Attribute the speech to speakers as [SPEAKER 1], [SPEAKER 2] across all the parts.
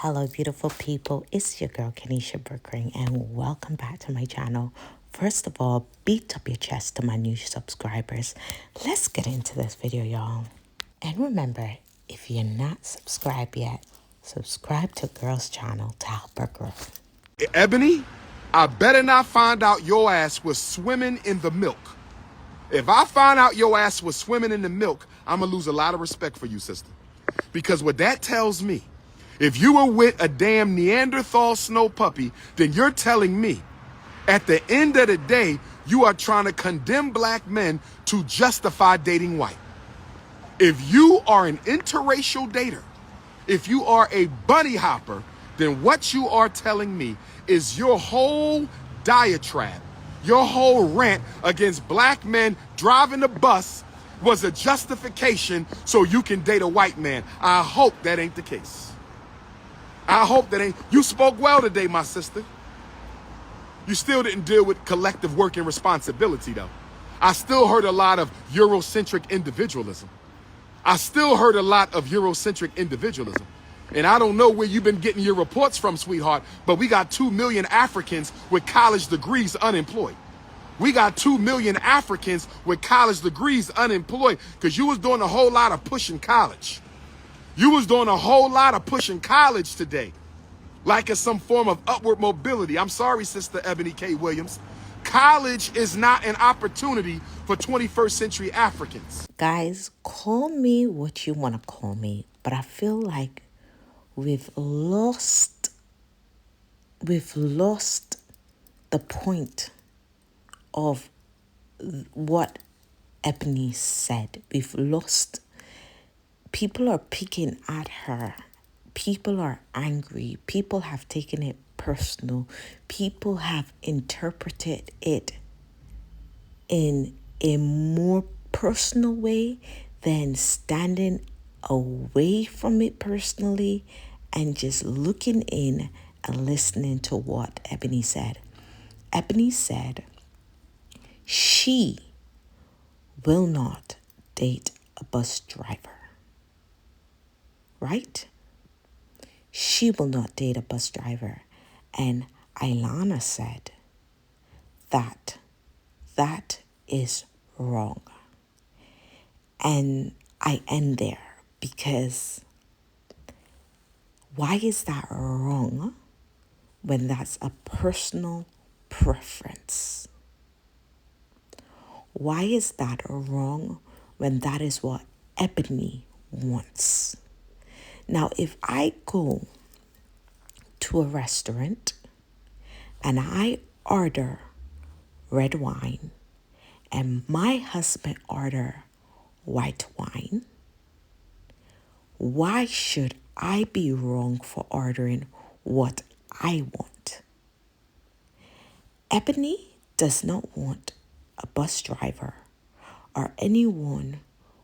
[SPEAKER 1] Hello, beautiful people. It's your girl, Kenisha Birikorang, and welcome back to my channel. First of all, beat up your chest to my new subscribers. Let's get into this video, y'all. And remember, if you're not subscribed yet, subscribe to Girl's channel to help her grow.
[SPEAKER 2] Ebony, I better not find out your ass was swimming in the milk. If I find out your ass was swimming in the milk, I'm going to lose a lot of respect for you, sister. Because what that tells me, if you were with a damn Neanderthal snow puppy, then you're telling me, at the end of the day, you are trying to condemn black men to justify dating white. If you are an interracial dater, if you are a bunny hopper, then what you are telling me is your whole diatribe, your whole rant against black men driving the bus was a justification so you can date a white man. I hope that ain't the case. I hope that ain't. You spoke well today, my sister. You still didn't deal with collective work and responsibility, though. I still heard a lot of Eurocentric individualism. I still heard a lot of Eurocentric individualism. And I don't know where you've been getting your reports from, sweetheart, but we got 2 million Africans with college degrees unemployed. We got 2 million Africans with college degrees unemployed because you was doing a whole lot of pushing college. You was doing a whole lot of pushing college today, like it's some form of upward mobility. I'm sorry, Sister Ebony.K. Williams. College is not an opportunity for 21st century Africans.
[SPEAKER 1] Guys, call me what you want to call me, but I feel like we've lost the point of what Ebony said. We've lost. People are picking at her. People are angry. People have taken it personal. People have interpreted it in a more personal way than standing away from it personally and just looking in and listening to what Ebony said. Ebony said she will not date a bus driver. Right? She will not date a bus driver. And Iyanla said that is wrong. And I end there because why is that wrong when that's a personal preference? Why is that wrong when that is what Ebony wants? Now, if I go to a restaurant and I order red wine and my husband order white wine, why should I be wrong for ordering what I want? Ebony does not want a bus driver or anyone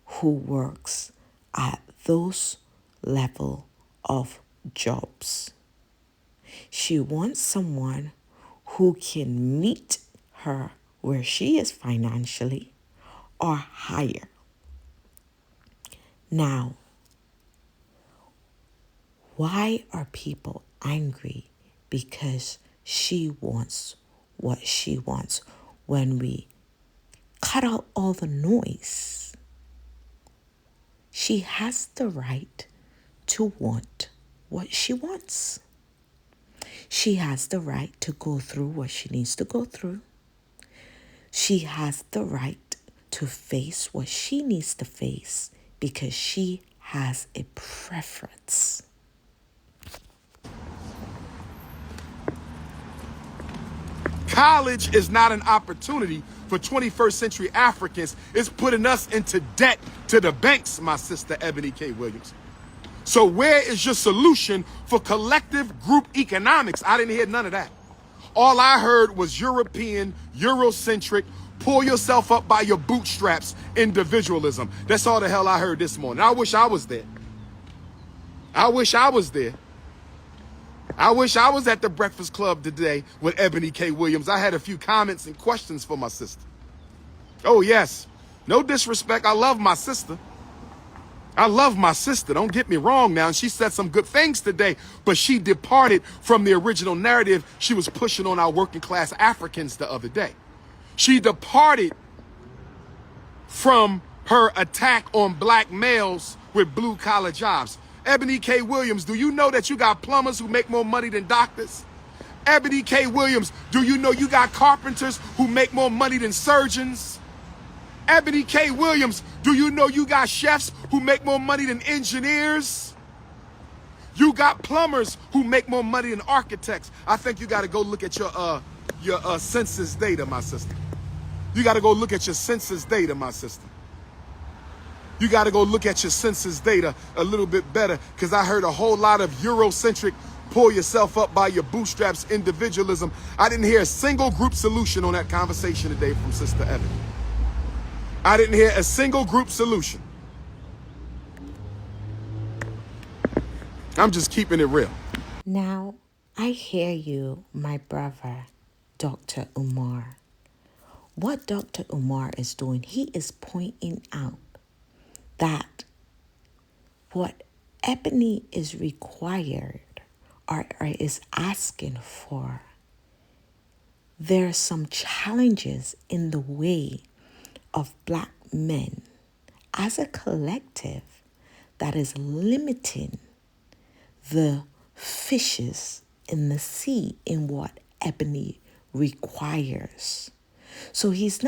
[SPEAKER 1] who works at those level of jobs. She wants someone who can meet her where she is financially or higher. Now, why are people angry because she wants what she wants when we cut out all the noise? She has the right to want what she wants. She has the right to go through what she needs to go through. She has the right to face what she needs to face because she has a preference.
[SPEAKER 2] College is not an opportunity for 21st century Africans. It's putting us into debt to the banks, my sister Ebony.K. Williams. So where is your solution for collective group economics? I didn't hear none of that. All I heard was European, Eurocentric, pull yourself up by your bootstraps individualism. That's all the hell I heard this morning. I wish I was there. I wish I was there. I wish I was at the Breakfast Club today with Ebony.K. Williams. I had a few comments and questions for my sister. Oh, yes. No disrespect. I love my sister. I love my sister, don't get me wrong now, and she said some good things today, but she departed from the original narrative she was pushing on our working class Africans the other day. She departed from her attack on black males with blue collar jobs. Eboni.K. Williams, do you know that you got plumbers who make more money than doctors? Eboni.K. Williams, do you know you got carpenters who make more money than surgeons? Eboni.K. Williams, do you know you got chefs who make more money than engineers? You got plumbers who make more money than architects. I think you got to go look at your census data, my sister. You got to go look at your census data, my sister. You got to go look at your census data a little bit better, because I heard a whole lot of Eurocentric, pull yourself up by your bootstraps individualism. I didn't hear a single group solution on that conversation today from Sister Ebony. I didn't hear a single group solution. I'm just keeping it real.
[SPEAKER 1] Now, I hear you, my brother, Dr. Umar. What Dr. Umar is doing, he is pointing out that what Ebony is required or is asking for, there are some challenges in the way of black men as a collective that is limiting the fishes in the sea in what Ebony requires. So he's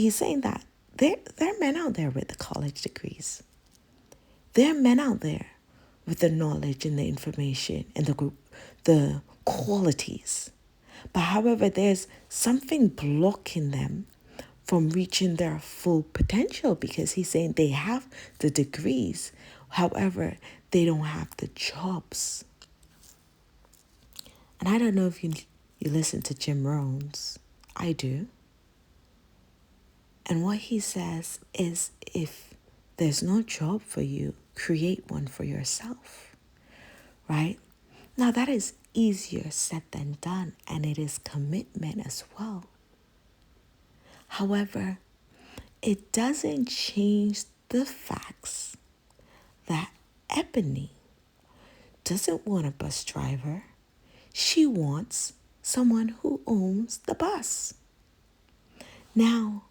[SPEAKER 1] saying that there are men out there with the college degrees. There are men out there with the knowledge and the information and the qualities. But however, there's something blocking them from reaching their full potential, because he's saying they have the degrees. However, they don't have the jobs. And I don't know if you listen to Jim Rohns. I do. And what he says is, if there's no job for you, create one for yourself, right? Now, that is easier said than done, and it is commitment as well. However, it doesn't change the facts that Ebony doesn't want a bus driver. She wants someone who owns the bus. Now,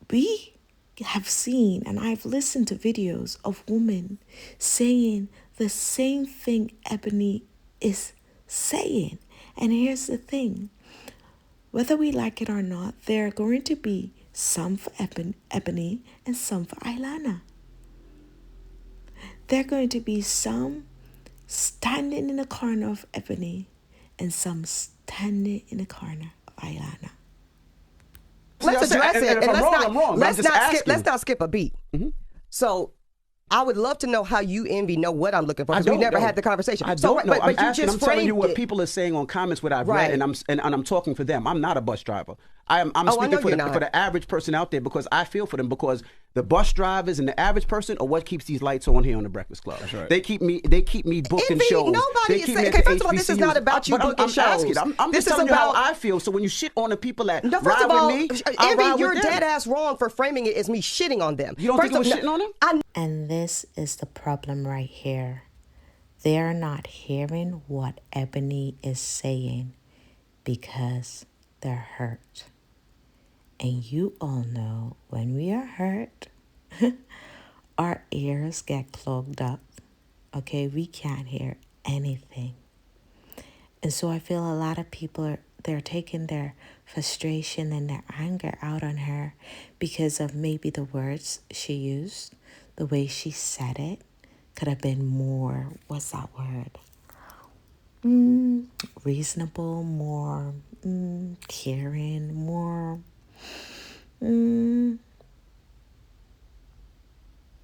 [SPEAKER 1] we have seen, and I've listened to videos of women saying the same thing Ebony is saying. And here's the thing. Whether we like it or not, there are going to be some for Ebony and some for Iyanla. There are going to be some standing in the corner of Ebony and some standing in the corner of Iyanla.
[SPEAKER 3] Let's address it, and let's not skip a beat.
[SPEAKER 4] Mm-hmm.
[SPEAKER 3] So, I would love to know how you, Envy, know what I'm looking for, because we never had the conversation.
[SPEAKER 4] I don't know.
[SPEAKER 3] But
[SPEAKER 4] I'm telling you what people are saying on comments, what I've read, and I'm talking for them. I'm not a bus driver. I'm speaking for the average person out there, because I feel for them, because the bus drivers and the average person are what keeps these lights on here on the Breakfast Club. That's right. They keep me booking shows.
[SPEAKER 3] Nobody is saying. Okay, first of all, this is not about you booking shows.
[SPEAKER 4] I'm just telling you how I feel. So when you shit on the people that
[SPEAKER 3] first of all,
[SPEAKER 4] ride with me,
[SPEAKER 3] Envy, you're dead ass wrong for framing it as me shitting on them.
[SPEAKER 4] You don't think I was shitting on them?
[SPEAKER 1] And this is the problem right here. They're not hearing what Ebony is saying because they're hurt. And you all know when we are hurt, our ears get clogged up. Okay, we can't hear anything. And so I feel a lot of people they're taking their frustration and their anger out on her because of maybe the words she used, the way she said it. Could have been more, what's that word? Reasonable, more caring, more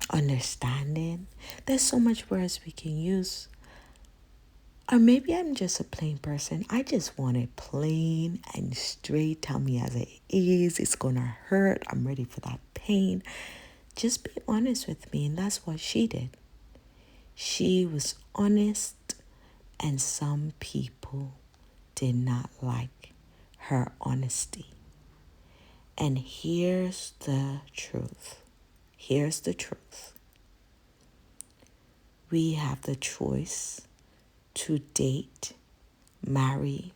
[SPEAKER 1] understanding. There's so much words we can use. Or maybe I'm just a plain person. I just want it plain and straight. Tell me as it is. It's gonna hurt. I'm ready for that pain. Just be honest with me. And that's what she did. She was honest, and some people did not like her honesty. And here's the truth. Here's the truth. we have the choice to date, marry,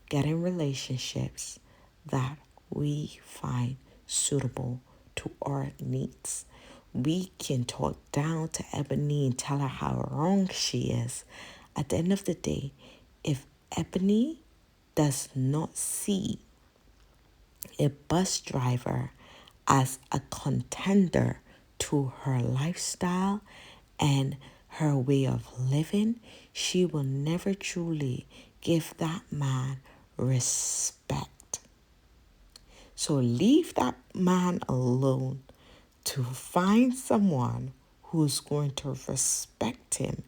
[SPEAKER 1] get in relationships that we find suitable to our needs. We can talk down to Ebony and tell her how wrong she is. At the end of the day, if Ebony does not see a bus driver as a contender to her lifestyle and her way of living, she will never truly give that man respect. So leave that man alone to find someone who's going to respect him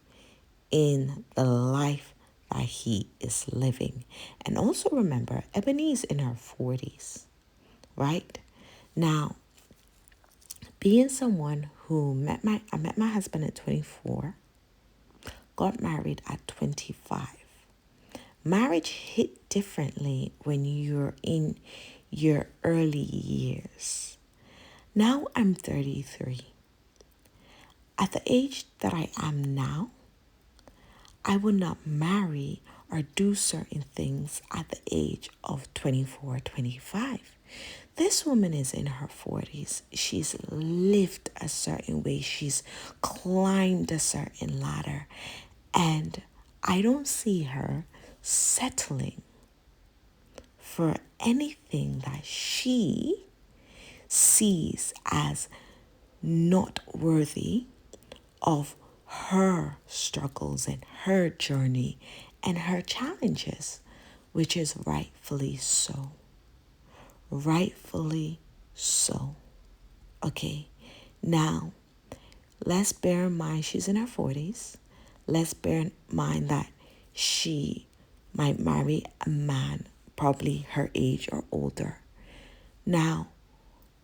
[SPEAKER 1] in the life that he is living. And also remember, Ebony is in her 40s, right? Now, being someone who I met my husband at 24, got married at 25. Marriage hit differently when you're in your early years. Now I'm 33. At the age that I am now, I would not marry or do certain things at the age of 24, 25. This woman is in her 40s. She's lived a certain way. She's climbed a certain ladder. And I don't see her settling for anything that she sees as not worthy of her struggles and her journey and her challenges, which is rightfully so. Rightfully so. Okay, now let's bear in mind she's in her 40s. Let's bear in mind that she might marry a man probably her age or older. Now,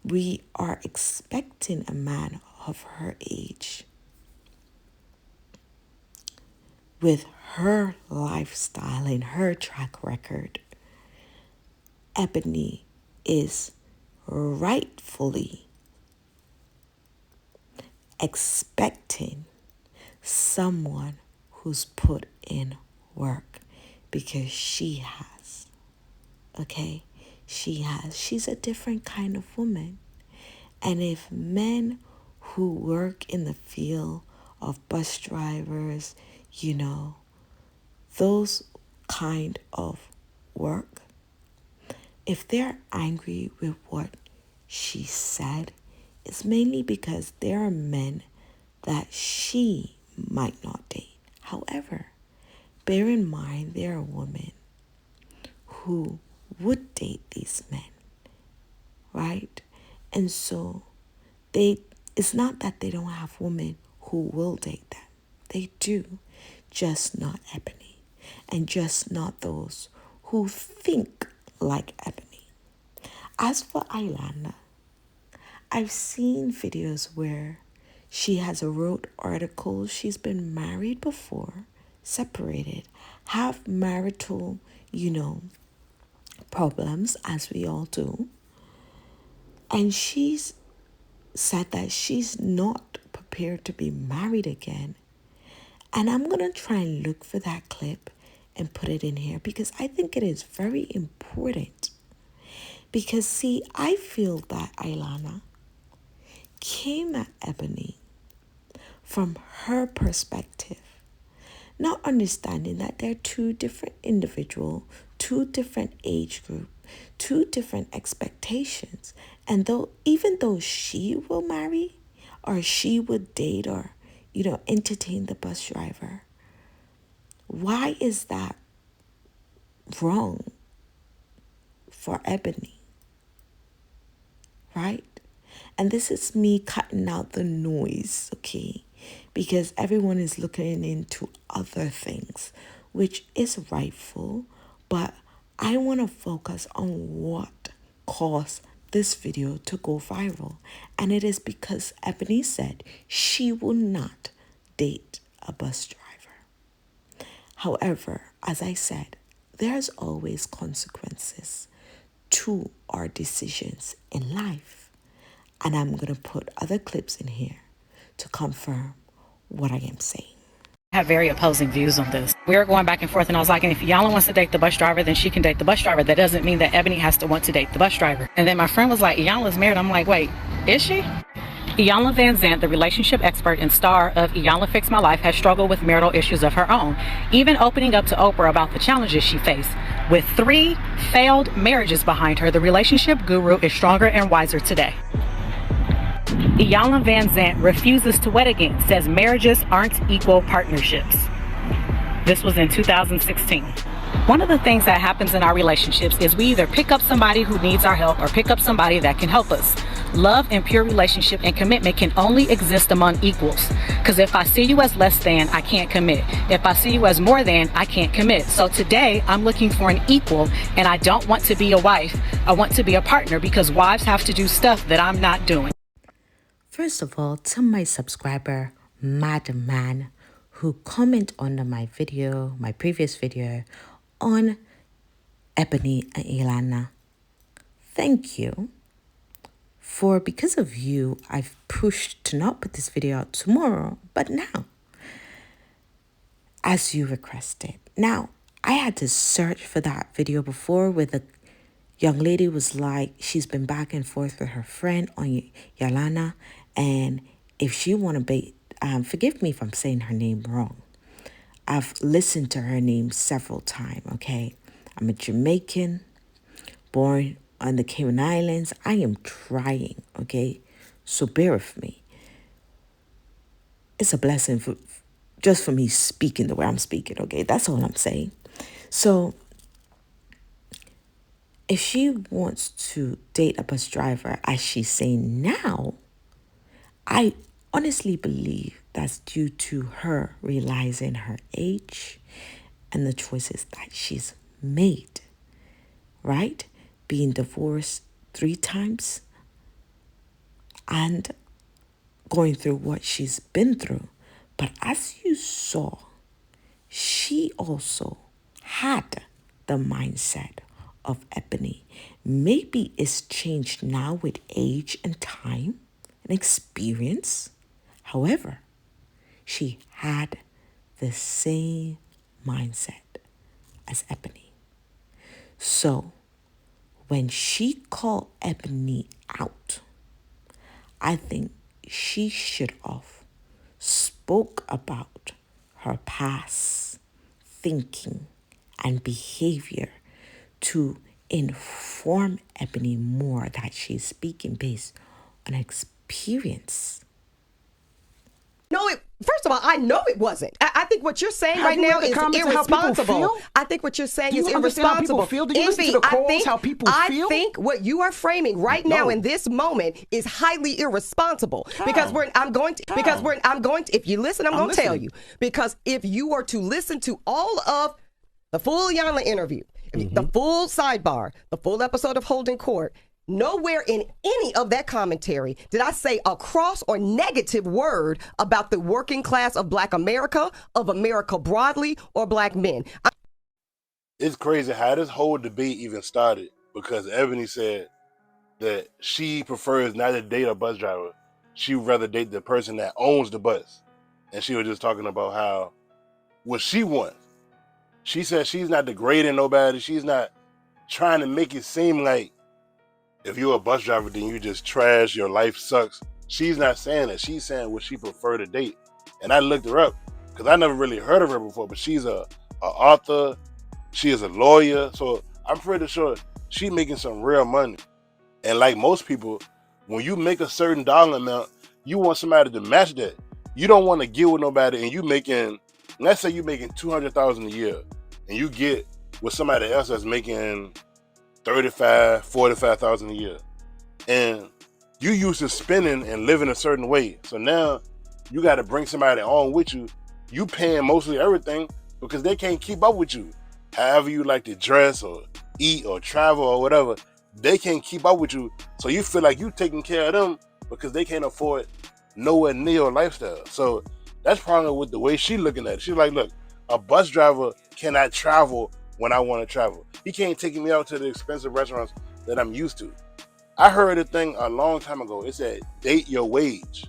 [SPEAKER 1] we are expecting a man of her age with her lifestyle and her track record. Ebony is rightfully expecting someone who's put in work, because she has. Okay? She has. She's a different kind of woman. And if men who work in the field of bus drivers, those kind of work, if they're angry with what she said, it's mainly because there are men that she might not date. However, bear in mind there are women who would date these men, right? And so it's not that they don't have women who will date them. They do, just not Ebony, and just not those who think like Ebony. As for Iyanla, I've seen videos where she has wrote articles. She's been married before, separated, have marital, problems, as we all do. And she's said that she's not prepared to be married again. And I'm going to try and look for that clip and put it in here, because I think it is very important. Because, see, I feel that Iyanla came at Ebony from her perspective, not understanding that they're two different individuals, two different age group, two different expectations. And even though she will marry or she would date or, entertain the bus driver, why is that wrong for Ebony? Right? And this is me cutting out the noise, okay? Because everyone is looking into other things, which is rightful, but I want to focus on what caused this video to go viral. And it is because Ebony said she will not date a bus driver. However, as I said, there's always consequences to our decisions in life. And I'm going to put other clips in here to confirm what I am saying.
[SPEAKER 5] have very opposing views on this. We were going back and forth, and I was like, if Iyanla wants to date the bus driver, then she can date the bus driver. That doesn't mean that Ebony has to want to date the bus driver. And then my friend was like, Iyanla's married. I'm like, wait, is she? Iyanla Vanzant, the relationship expert and star of Iyanla Fix My Life, has struggled with marital issues of her own, even opening up to Oprah about the challenges she faced. With 3 failed marriages behind her, the relationship guru is stronger and wiser today. Iyanla Vanzant refuses to wed again, says marriages aren't equal partnerships. This was in 2016. One of the things that happens in our relationships is we either pick up somebody who needs our help or pick up somebody that can help us. Love and pure relationship and commitment can only exist among equals. Because if I see you as less than, I can't commit. If I see you as more than, I can't commit. So today, I'm looking for an equal, and I don't want to be a wife. I want to be a partner, because wives have to do stuff that I'm not doing.
[SPEAKER 1] First of all, to my subscriber, Madam Man, who comment under my video, my previous video on Ebony and Iyanla, thank you. For because of you, I've pushed to not put this video out tomorrow, but now, as you requested. Now, I had to search for that video before, where the young lady was like, she's been back and forth with her friend on Iyanla, and if she want to be, forgive me if I'm saying her name wrong. I've listened to her name several times, okay? I'm a Jamaican, born on the Cayman Islands. I am trying, okay? So bear with me. It's a blessing just for me speaking the way I'm speaking, okay? That's all I'm saying. So if she wants to date a bus driver, as she's saying now, I honestly believe that's due to her realizing her age and the choices that she's made, right? Being divorced 3 times and going through what she's been through. But as you saw, she also had the mindset of Ebony. Maybe it's changed now with age and time and experience. However, she had the same mindset as Ebony. So when she called Ebony out, I think she should have spoke about her past thinking and behavior to inform Ebony more that she's speaking based on experience.
[SPEAKER 3] No, first of all, I know it wasn't. I think what you're saying right now is irresponsible. I think what you're saying is irresponsible.
[SPEAKER 4] Do you listen to the calls, how people feel?
[SPEAKER 3] I think what you are framing right now in this moment is highly irresponsible. Because if you listen, I'm going to tell you. Because if you were to listen to all of the full Iyanla interview, the full sidebar, the full episode of Holding Court, nowhere in any of that commentary did I say a cross or negative word about the working class of Black America, of America broadly, or Black men.
[SPEAKER 6] It's crazy how this whole debate even started, because Ebony said that she prefers not to date a bus driver. She would rather date the person that owns the bus. And she was just talking about how what she wants. She said she's not degrading nobody. She's not trying to make it seem like if you're a bus driver, then you just trash, your life sucks. She's not saying that. She's saying what she prefer to date. And I looked her up because I never really heard of her before, but she's a author. She is a lawyer. So I'm pretty sure she's making some real money. And like most people, when you make a certain dollar amount, you want somebody to match that. You don't want to get with nobody and you making, let's say you making $200,000 a year and you get with somebody else that's making $35,000, $45,000 a year. And you used to spending and living a certain way. So now you got to bring somebody on with you. You paying mostly everything because they can't keep up with you. However you like to dress or eat or travel or whatever, they can't keep up with you. So you feel like you taking care of them because they can't afford nowhere near your lifestyle. So that's probably with the way she looking at it. She's like, look, a bus driver cannot travel when I want to travel. He can't take me out to the expensive restaurants that I'm used to. I heard a thing a long time ago. It said, date your wage.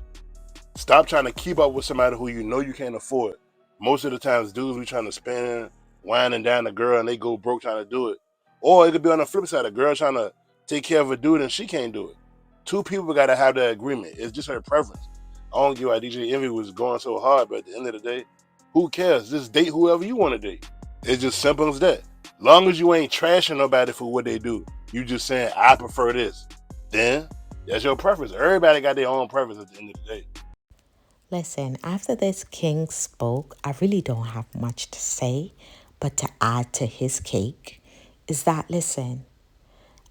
[SPEAKER 6] Stop trying to keep up with somebody who you know you can't afford. most of the times dudes be trying to spin, winding down the girl, and they go broke trying to do it. Or it could be on the flip side, a girl trying to take care of a dude and she can't do it. Two people got to have that agreement. It's just her preference. I don't get why DJ Envy was going so hard, but at the end of the day, who cares? Just date whoever you want to date. It's just simple as that. Long as you ain't trashing nobody for what they do, you just saying, I prefer this, then that's your preference. Everybody got their own preference at the end of the day.
[SPEAKER 1] Listen, after this king spoke, I really don't have much to say, but to add to his cake is that, listen,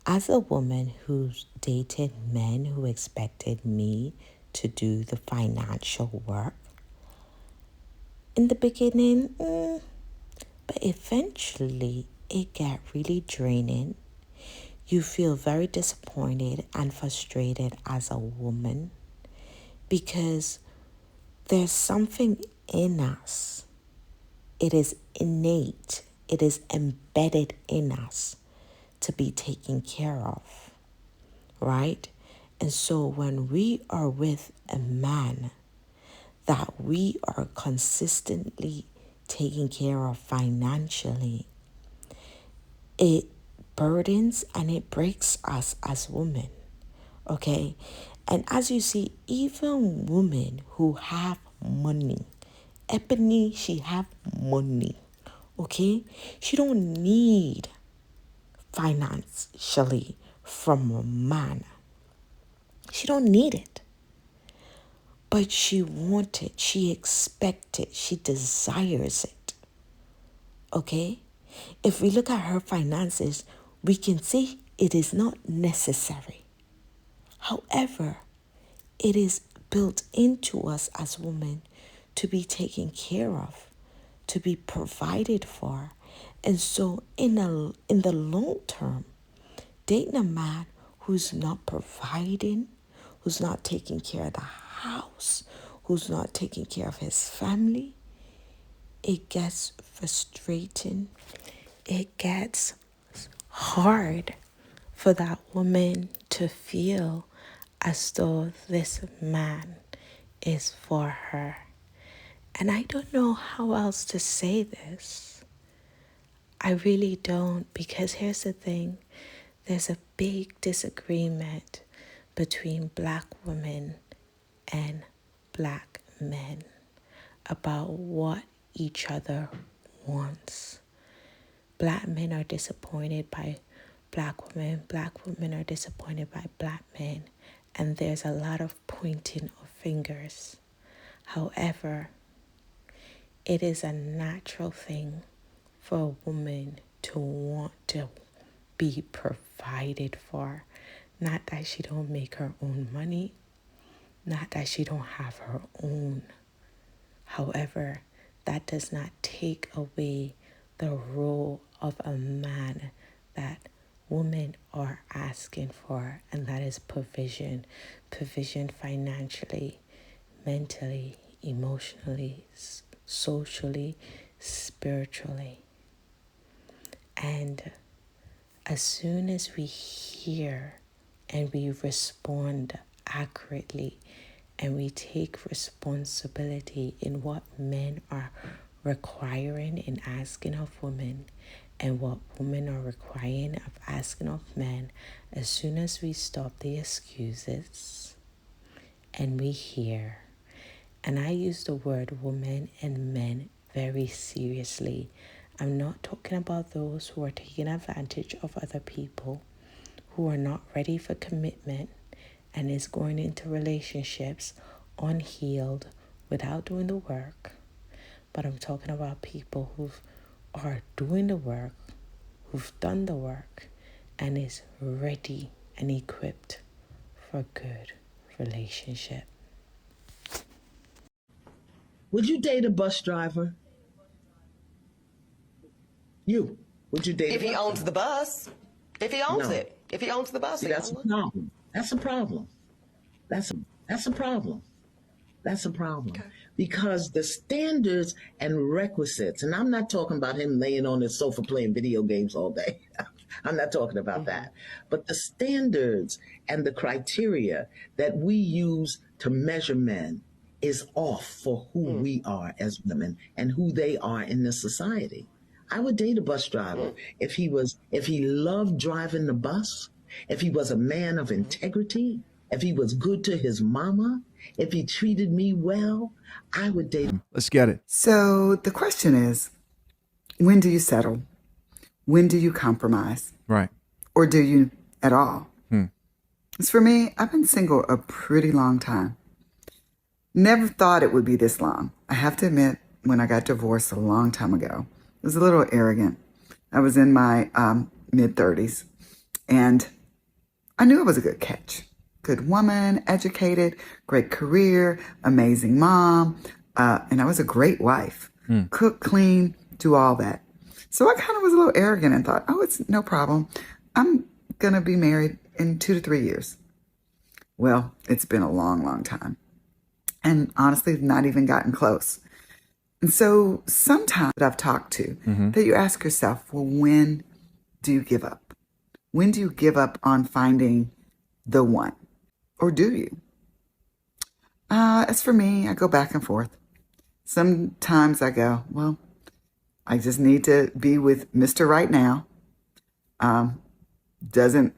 [SPEAKER 1] as a woman who's dated men who expected me to do the financial work, in the beginning, but eventually it got really draining. You feel very disappointed and frustrated as a woman because there's something in us. It is innate. It is embedded in us to be taken care of, right? And so when we are with a man that we are consistently taking care of financially, it burdens and it breaks us as women, okay? And as you see, even women who have money, Ebony, she have money, okay? She don't need financially from a man. She don't need it. But she wants it, she expects it, she desires it, okay? If we look at her finances, we can see it is not necessary. However, it is built into us as women to be taken care of, to be provided for. And so in the long term, dating a man who's not providing, who's not taking care of the house, who's not taking care of his family, it gets frustrating. It gets hard for that woman to feel as though this man is for her. And I don't know how else to say this. I really don't, because here's the thing. There's a big disagreement between black women and black men about what each other wants. Black men are disappointed by black women. Black women are disappointed by black men. And there's a lot of pointing of fingers. However, it is a natural thing for a woman to want to be provided for. Not that she don't make her own money. Not that she don't have her own. However, that does not take away the role of a man that women are asking for, and that is provision. Provision financially, mentally, emotionally, socially, spiritually. And as soon as we hear and we respond accurately and we take responsibility in what men are requiring and asking of women and what women are requiring of asking of men, as soon as we stop the excuses and we hear, and I use the word women and men very seriously. I'm not talking about those who are taking advantage of other people, who are not ready for commitment and is going into relationships unhealed without doing the work. But I'm talking about people who are doing the work, who've done the work, and is ready and equipped for a good relationship.
[SPEAKER 7] Would you date a bus driver? Would you date
[SPEAKER 3] if he owns the bus? If he owns it. If he owns the bus,
[SPEAKER 7] that's a problem. That's a problem. That's a problem. That's a problem. Okay. Because the standards and requisites, and I'm not talking about him laying on his sofa playing video games all day. I'm not talking about that. But the standards and the criteria that we use to measure men is off for who we are as women and who they are in this society. I would date a bus driver if he loved driving the bus, if he was a man of integrity, if he was good to his mama, if he treated me well, I would date him.
[SPEAKER 8] Let's get it.
[SPEAKER 9] So the question is, when do you settle? When do you compromise?
[SPEAKER 8] Right.
[SPEAKER 9] Or do you at all? As for me, I've been single a pretty long time. Never thought it would be this long. I have to admit, when I got divorced a long time ago, I was a little arrogant. I was in my mid-30s, and I knew I was a good catch. Good woman, educated, great career, amazing mom, and I was a great wife. Cook, clean, do all that. So I kind of was a little arrogant and thought, oh, it's no problem. I'm going to be married in 2 to 3 years. Well, it's been a long, long time. And honestly, not even gotten close. And so sometimes that I've talked to, that you ask yourself, well, when do you give up? When do you give up on finding the one? Or do you? As for me, I go back and forth. Sometimes I go, well, I just need to be with Mr. Right Now. Doesn't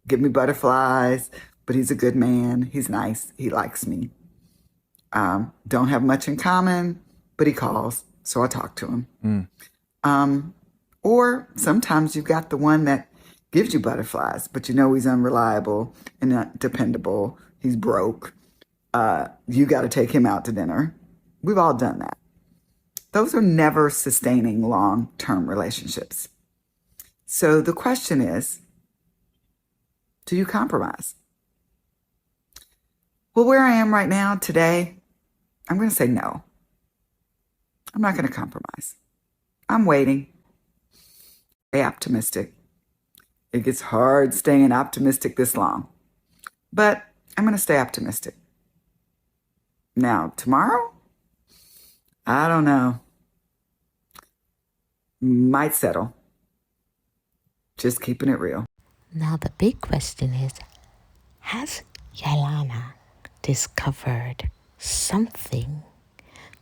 [SPEAKER 9] give me butterflies, but he's a good man. He's nice. He likes me. Don't have much in common, but he calls, so I talk to him. Or sometimes you've got the one that gives you butterflies, but you know he's unreliable and not dependable. He's broke. You got to take him out to dinner. We've all done that. Those are never sustaining long-term relationships. So the question is, do you compromise? Well, where I am right now today, I'm going to say no. I'm not going to compromise. I'm waiting. Stay optimistic. It gets hard staying optimistic this long, but I'm going to stay optimistic. Now, tomorrow, I don't know. Might settle. Just keeping it real.
[SPEAKER 1] Now the big question is, has Iyanla discovered something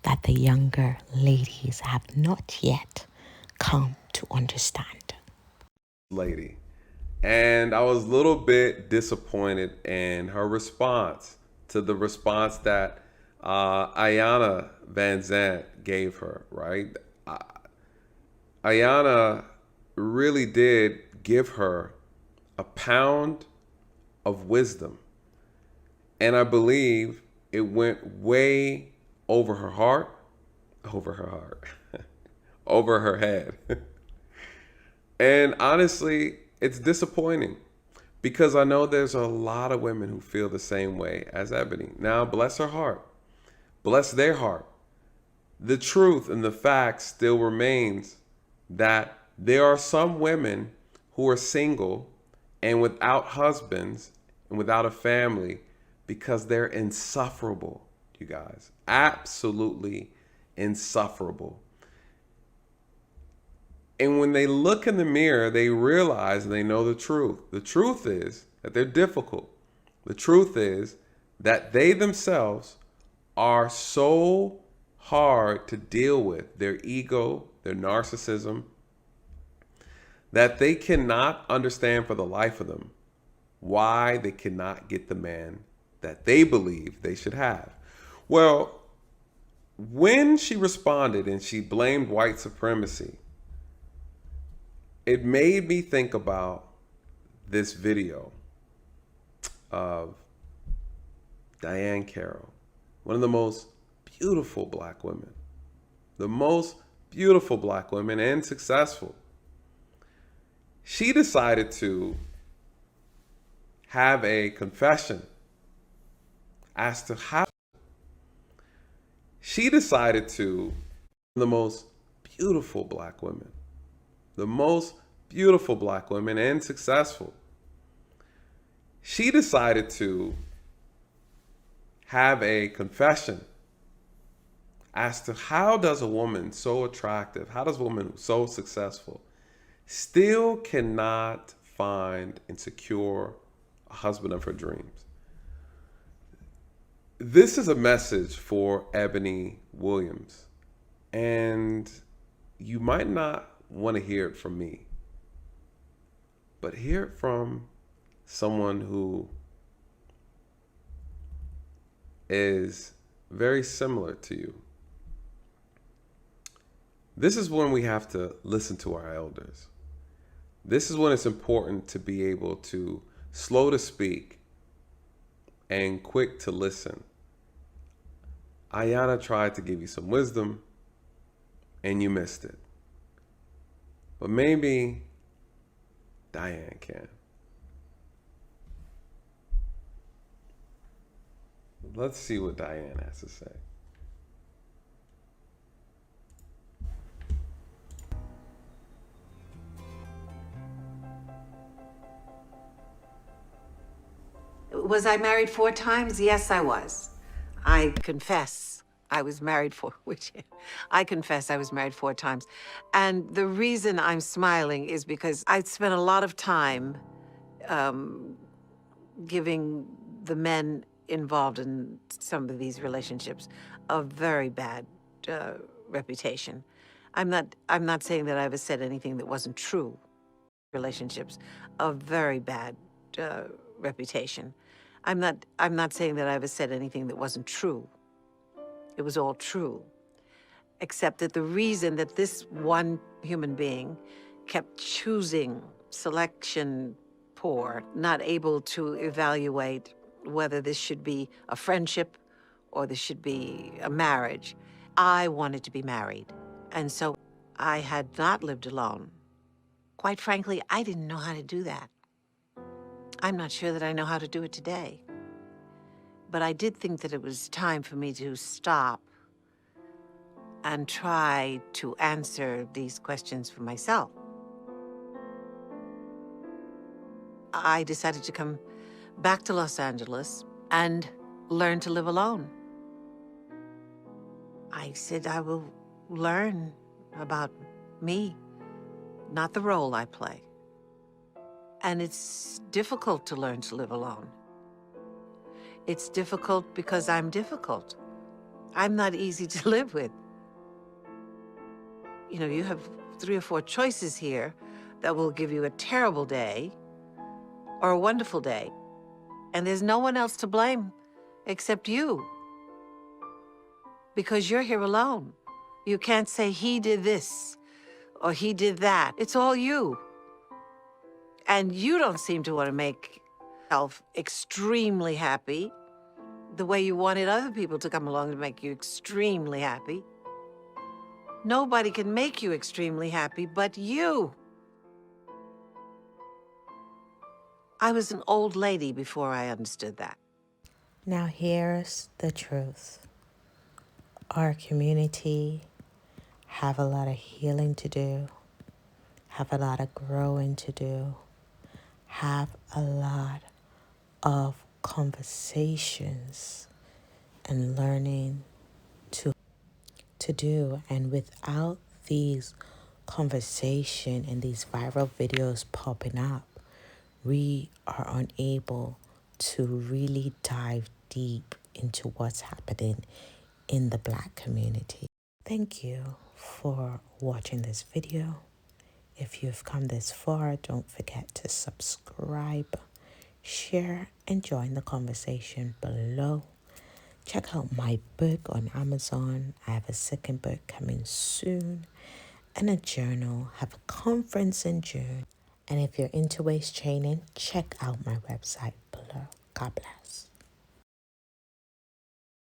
[SPEAKER 1] that the younger ladies have not yet come to understand?
[SPEAKER 10] Lady. And I was a little bit disappointed in her response to the response that Iyanla Vanzant gave her, right? Iyanla really did give her a pound of wisdom. And I believe it went way over her heart, over her head. And honestly, it's disappointing because I know there's a lot of women who feel the same way as Ebony. Now, bless her heart. Bless their heart. The truth and the fact still remains that there are some women who are single and without husbands and without a family because they're insufferable, you guys. Absolutely insufferable. And when they look in the mirror, they realize and they know the truth. The truth is that they're difficult. The truth is that they themselves are so hard to deal with, their ego, their narcissism, that they cannot understand for the life of them why they cannot get the man that they believe they should have. Well, when she responded and she blamed white supremacy, it made me think about this video of Diane Carroll, one of the most beautiful black women, the most beautiful black women and successful. She decided to have a confession as to how she decided to the most beautiful black women, the most beautiful black women and successful. She decided to have a confession as to how does a woman so attractive, how does a woman so successful still cannot find and secure a husband of her dreams. This is a message for Ebony Williams, and you might not want to hear it from me, but hear it from someone who is very similar to you. This is when we have to listen to our elders. This is when it's important to be able to slow to speak and quick to listen. Iyanla tried to give you some wisdom and you missed it. But maybe Diane can. Let's see what Diane has to say.
[SPEAKER 8] Was I married 4 times? Yes, I was. I confess I was married 4 times. And the reason I'm smiling is because I spent a lot of time giving the men involved in some of these relationships a very bad reputation. I'm not saying that I ever said anything that wasn't true. Relationships, a very bad reputation. I'm not saying that I ever said anything that wasn't true. It was all true, except that the reason that this one human being kept choosing selection poor, not able to evaluate whether this should be a friendship or this should be a marriage. I wanted to be married, and so I had not lived alone. Quite frankly, I didn't know how to do that. I'm not sure that I know how to do it today. But I did think that it was time for me to stop and try to answer these questions for myself. I decided to come back to Los Angeles and learn to live alone. I said I will learn about me, not the role I play. And it's difficult to learn to live alone. It's difficult because I'm difficult. I'm not easy to live with. You know, you have 3 or 4 choices here that will give you a terrible day or a wonderful day. And there's no one else to blame except you. Because you're here alone. You can't say he did this or he did that. It's all you. And you don't seem to want to make yourself extremely happy the way you wanted other people to come along to make you extremely happy. Nobody can make you extremely happy but you. I was an old lady before I understood that.
[SPEAKER 1] Now here's the truth. Our community have a lot of healing to do, have a lot of growing to do, have a lot of conversations and learning to do. And without these conversation and these viral videos popping up, we are unable to really dive deep into what's happening in the Black community. Thank you for watching this video. If you've come this far, don't forget to subscribe, share, and join the conversation below. Check out my book on Amazon. I have a second book coming soon, and a journal. I have a conference in June. And if you're into waist training, check out my website below. God bless.